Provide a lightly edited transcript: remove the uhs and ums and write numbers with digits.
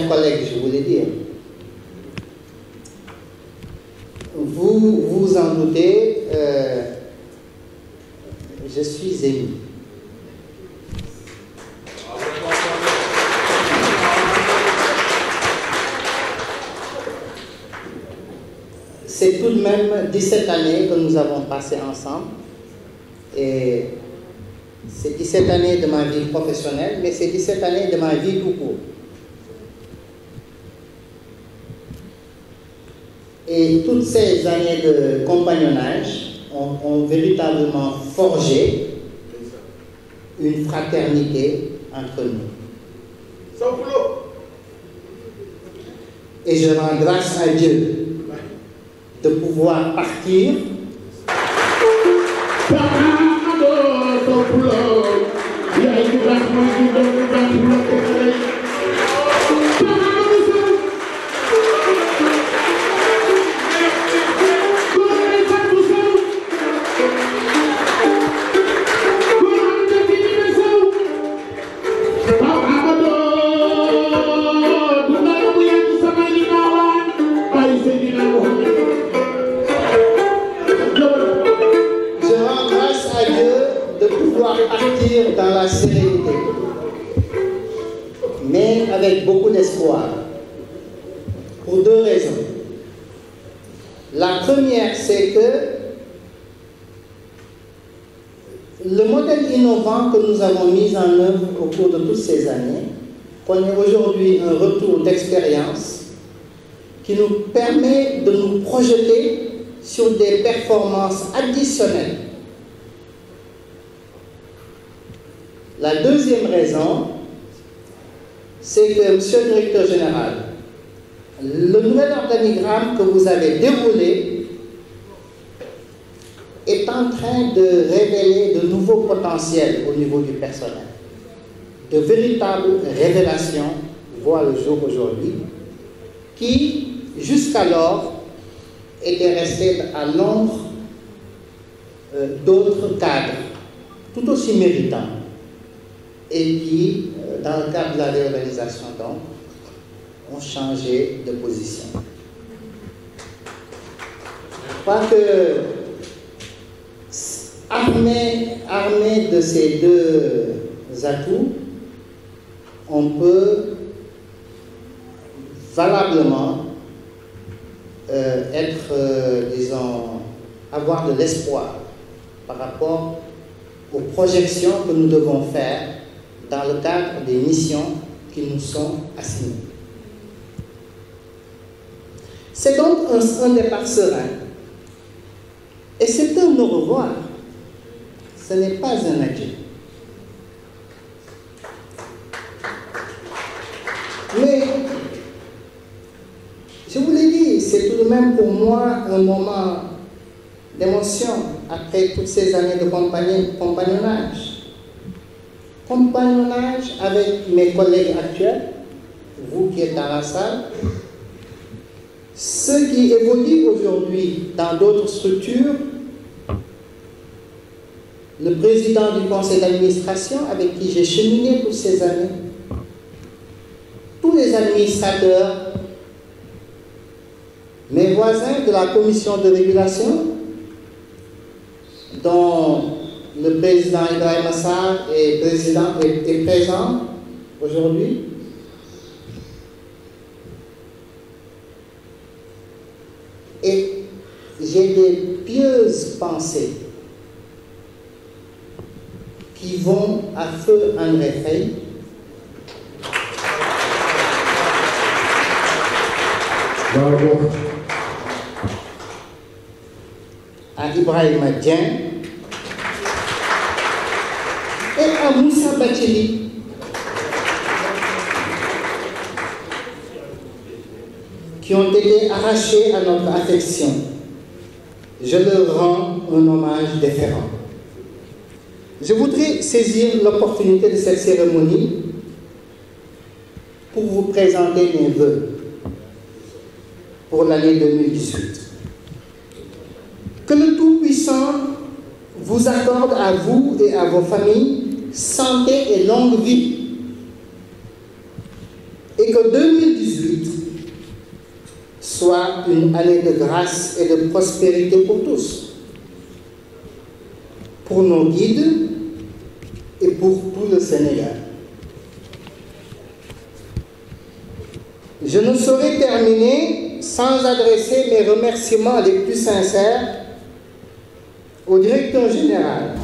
chers collègues, je voulais dire, vous vous en doutez, je suis ému. C'est tout de même 17 années que nous avons passées ensemble. Et c'est 17 années de ma vie professionnelle, mais c'est 17 années de ma vie tout court. Et toutes ces années de compagnonnage ont véritablement forgé une fraternité entre nous. Et je rends grâce à Dieu de pouvoir partir dans la sérénité, mais avec beaucoup d'espoir, pour deux raisons. La première, c'est que le modèle innovant que nous avons mis en œuvre au cours de toutes ces années connaît aujourd'hui un retour d'expérience qui nous permet de nous projeter sur des performances additionnelles. La deuxième raison, c'est que, Monsieur le Directeur Général, le nouvel organigramme que vous avez déroulé est en train de révéler de nouveaux potentiels au niveau du personnel. De véritables révélations voient le jour aujourd'hui, qui, jusqu'alors, étaient restées à l'ombre d'autres cadres, tout aussi méritants, et qui, dans le cadre de la réorganisation, donc, ont changé de position. Je crois que, armé de ces deux atouts, on peut valablement avoir de l'espoir par rapport aux projections que nous devons faire dans le cadre des missions qui nous sont assignées. C'est donc un départ serein. Et c'est un au revoir. Ce n'est pas un adieu. Mais, je vous l'ai dit, c'est tout de même pour moi un moment d'émotion après toutes ces années de compagnonnage. Compagnonnage avec mes collègues actuels, vous qui êtes dans la salle, ceux qui évoluent aujourd'hui dans d'autres structures, le président du conseil d'administration avec qui j'ai cheminé toutes ces années, tous les administrateurs, mes voisins de la commission de régulation, dont le président Ibrahim Assar est présent aujourd'hui. Et j'ai des pieuses pensées qui vont à feu André Faye, à Ibrahima Dieng et à Moussa Bathily, qui ont été arrachés à notre affection. Je leur rends un hommage déférent. Je voudrais saisir l'opportunité de cette cérémonie pour vous présenter mes vœux pour l'année 2018. Que le Tout-Puissant vous accorde à vous et à vos familles santé et longue vie, et que 2018 soit une année de grâce et de prospérité pour tous, pour nos guides et pour tout le Sénégal. Je ne saurais terminer sans adresser mes remerciements les plus sincères au directeur général